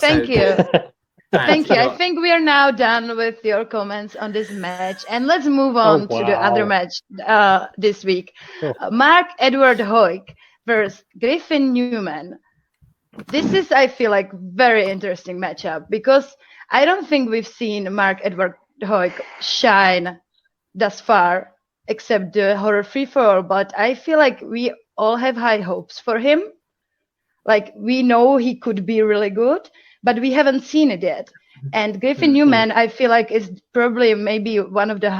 Thank you. Thank you. I got- think we are now done with your comments on this match, and let's move on to the other match this week. Mark Edward Heuk versus Griffin Newman. This is, I feel like, very interesting matchup because I don't think we've seen Mark Edward Heuk shine thus far, except the horror free for all. But I feel like we all have high hopes for him. Like, we know he could be really good, but we haven't seen it yet. And Griffin Newman, I feel like, is probably maybe one of the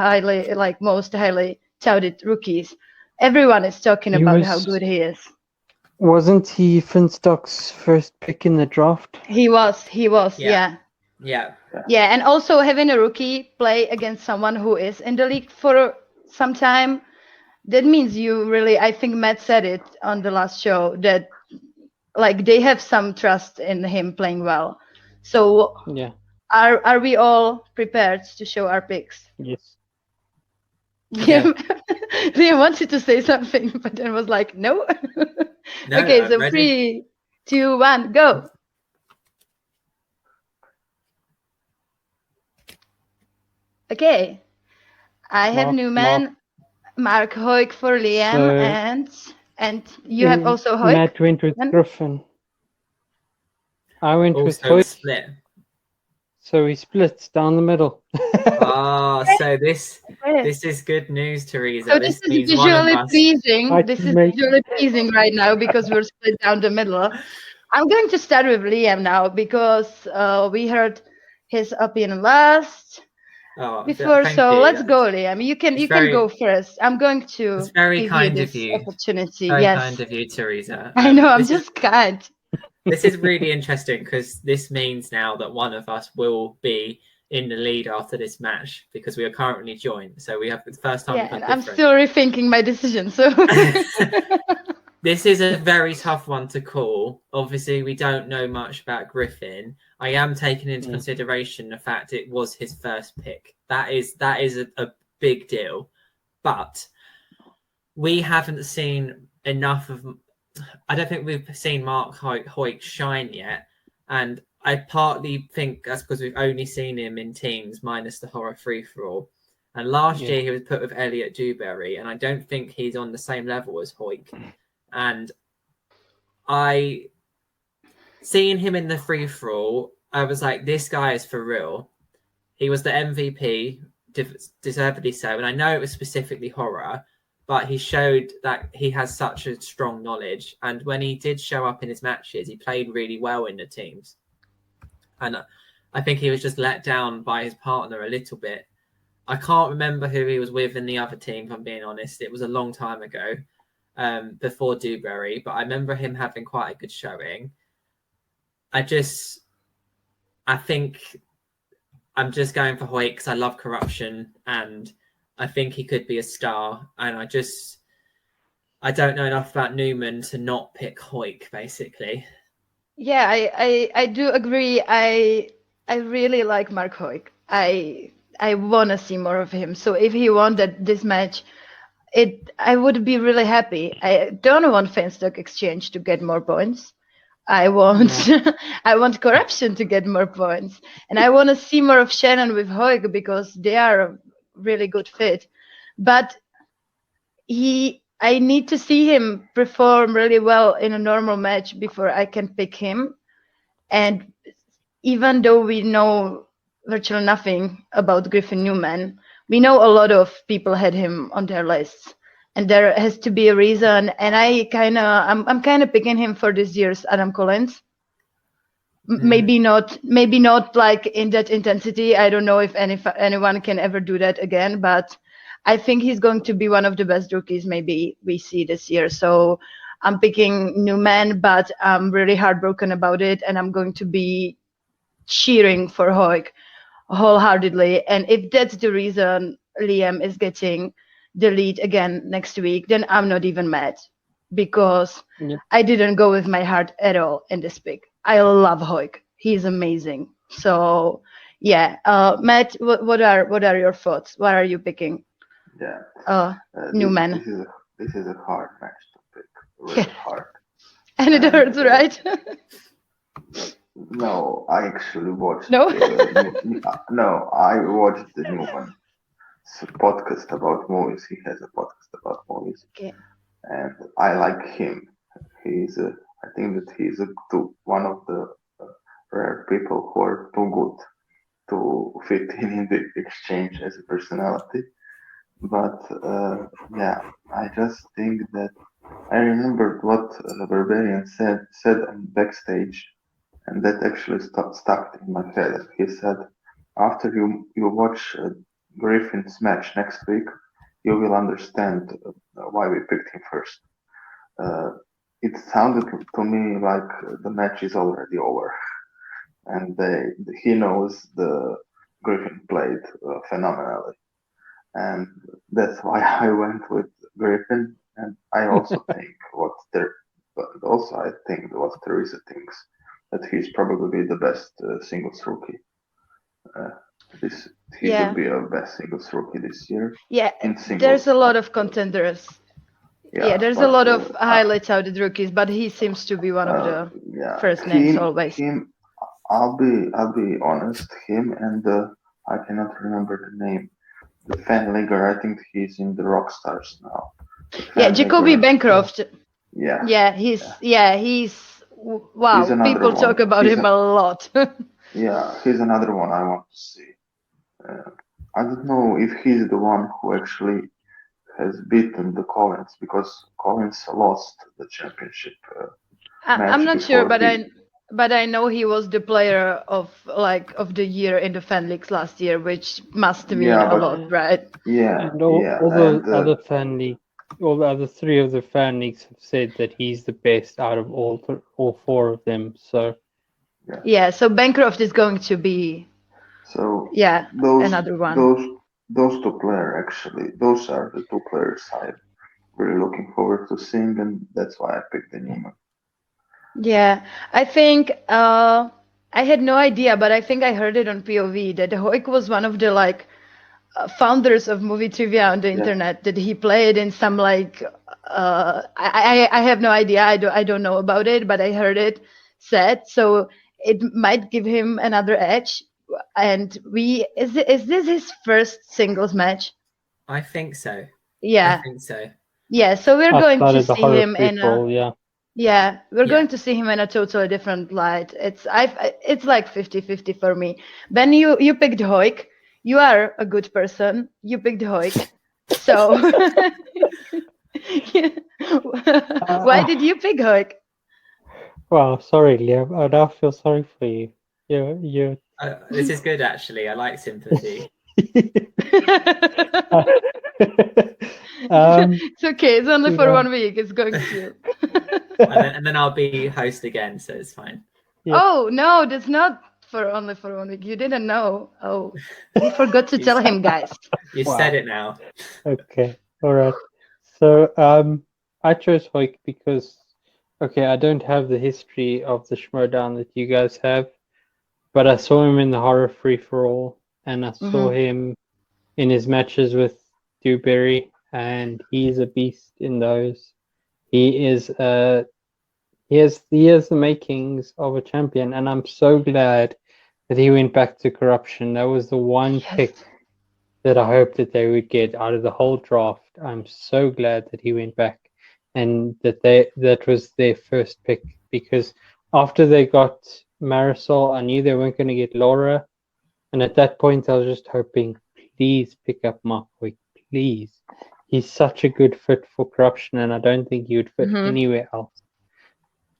most highly touted rookies. Everyone is talking about how good he is. Wasn't he Finstock's first pick in the draft? He was, yeah. Yeah. And also having a rookie play against someone who is in the league for some time, that means you really, I think Matt said it on the last show, that like they have some trust in him playing well. So yeah, are we all prepared to show our picks? Yes. Liam wanted to say something, but then was like, no. Okay, so 3, 2, 1, go. Okay, I have Newman, Mark Heuk for Liam, and you have also Heuk. Matt went with Griffin. I went with Also Heuk. split. So we split down the middle. So this is good news, Teresa. So this is visually pleasing. This is visually pleasing right now because we're split down the middle. I'm going to start with Liam now because we heard his opinion last before. So let's go, Liam. You can go first. I'm going to it's very give kind you of this you. opportunity. Very yes, kind of you, Teresa. I know. I'm just kind. This is really interesting because this means now that one of us will be in the lead after this match because we are currently joined. So we have the first time. Yeah, and I'm still rethinking my decision. So this is a very tough one to call. Obviously, we don't know much about Griffin. I am taking into consideration the fact it was his first pick. That is a big deal. But we haven't seen enough of. I don't think we've seen Mark Heuk shine yet, and I partly think that's because we've only seen him in teams minus the horror free-for-all. And last year he was put with Elliot Dewberry, and I don't think he's on the same level as Heuk. And I seeing him in the free-for-all, I was like, this guy is for real. He was the MVP, deservedly so, and I know it was specifically horror, but he showed that he has such a strong knowledge. And when he did show up in his matches, he played really well in the teams. And I think he was just let down by his partner a little bit. I can't remember who he was with in the other team, if I'm being honest. It was a long time ago, before Dewberry, but I remember him having quite a good showing. I think I'm just going for Heuk because I love corruption and I think he could be a star. And I don't know enough about Newman to not pick Heuk, basically. Yeah, I do agree. I really like Mark Heuk. I want to see more of him. So if he won this match, I would be really happy. I don't want Finstock Exchange to get more points. I want I want corruption to get more points, and I want to see more of Shannon with Heuk because they are a really good fit. But I need to see him perform really well in a normal match before I can pick him. And even though we know virtually nothing about Griffin Newman, we know a lot of people had him on their lists. And there has to be a reason. And I'm kind of picking him for this year's Adam Collins. Maybe not like in that intensity. I don't know if anyone can ever do that again, but I think he's going to be one of the best rookies maybe we see this year. So I'm picking Newman, but I'm really heartbroken about it. And I'm going to be cheering for Heuk wholeheartedly. And if that's the reason Liam is getting the lead again next week, then I'm not even mad because I didn't go with my heart at all in this pick. I love Heuk. He's amazing. So yeah, Matt, what are your thoughts? What are you picking? Yeah. Newman. This is a hard match to pick. Really hard. And it hurts, right? No, I actually watched. No? No, I watched the Newman podcast about movies. He has a podcast about movies, Okay. and I like him. I think that he's one of the rare people who are too good to fit in the exchange as a personality. But yeah, I just think that I remembered what Barbarian said on backstage, and that actually stuck in my head. He said, "After you watch Griffin's match next week, you will understand why we picked him first." Uh, it sounded to me like the match is already over, and he knows the Griffin played phenomenally, and that's why I went with Griffin. And I also think I think what Teresa thinks, that he's probably the best singles rookie. This he Yeah. will be our best singles rookie this year. Yeah, In singles, there's a lot of contenders. Yeah, there's a but, lot of highly touted rookies, but he seems to be one of the first names always. I'll be honest. Him and I cannot remember the name. The fan leaguer. I think he's in the Rockstars now. Yeah, Jacoby Bancroft. Yeah. He's wow. He's another People talk one. about him a lot. Yeah, he's another one I want to see. I don't know if he's the one who actually has beaten the Collins, because Collins lost the championship. I'm not sure, before but I know he was the player of the year in the fan leagues last year, which must mean a lot, right? Yeah, And all the other fan league, all the other three of the fan leagues have said that he's the best out of all four of them. So yeah, so Bancroft is going to be another one. Those two players actually, those are the two players I'm really looking forward to seeing, and that's why I picked the Newman. Yeah, I think I had no idea, but I think I heard it on POV that Heuk was one of the founders of movie trivia on the internet. That he played in some I have no idea. I don't know about it, but I heard it said, so it might give him another edge. And is this his first singles match? I think so. Yeah, I think so. Yeah, so we're going to see him in going to see him in a totally different light. It's like 50-50 for me. Ben, you picked Heuk. You are a good person. You picked Heuk. So why did you pick Heuk? Well, sorry, Leo. I now feel sorry for you. You. This is good, actually. I like sympathy. It's okay. It's only for 1 week. It's going to. and then I'll be host again, so it's fine. Yeah. Oh no, that's not only for 1 week. You didn't know. Oh, we forgot to tell him, guys. You said it now. Okay. All right. So I chose Heuk because I don't have the history of the Schmodown that you guys have, but I saw him in the horror free-for-all, and I saw him in his matches with Dewberry, and he's a beast in those. He has the makings of a champion, and I'm so glad that he went back to Corruption. That was the one pick that I hoped that they would get out of the whole draft. I'm so glad that he went back, and that was their first pick, because after they got Marisol, I knew they weren't going to get Laura, and at that point I was just hoping, please pick up Mark Heuk, please. He's such a good fit for Corruption, and I don't think he would fit anywhere else.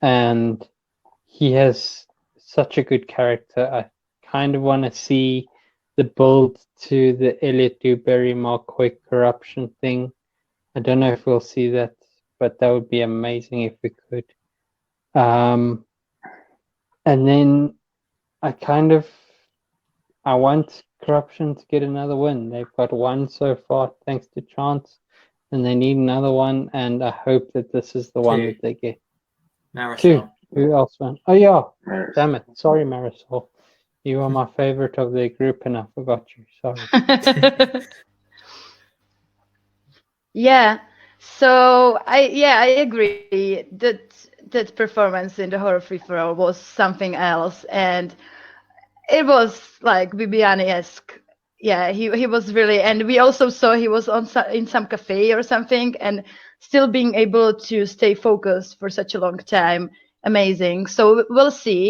And he has such a good character. I kind of want to see the build to the Elliot Dewberry Mark Heuk Corruption thing. I don't know if we'll see that, but that would be amazing if we could. And then I want Corruption to get another win. They've got one so far thanks to Chance, and they need another one, and I hope that this is the one that they get. Marisol. 2. Who else won? Oh yeah. Marisol. Damn it. Sorry, Marisol. You are my favorite of the group, and I forgot you. Sorry. Yeah. So I agree that that performance in the horror free for all was something else, and it was like Bibiani-esque. Yeah, he was really, and we also saw he was in some cafe or something, and still being able to stay focused for such a long time. Amazing. So we'll see.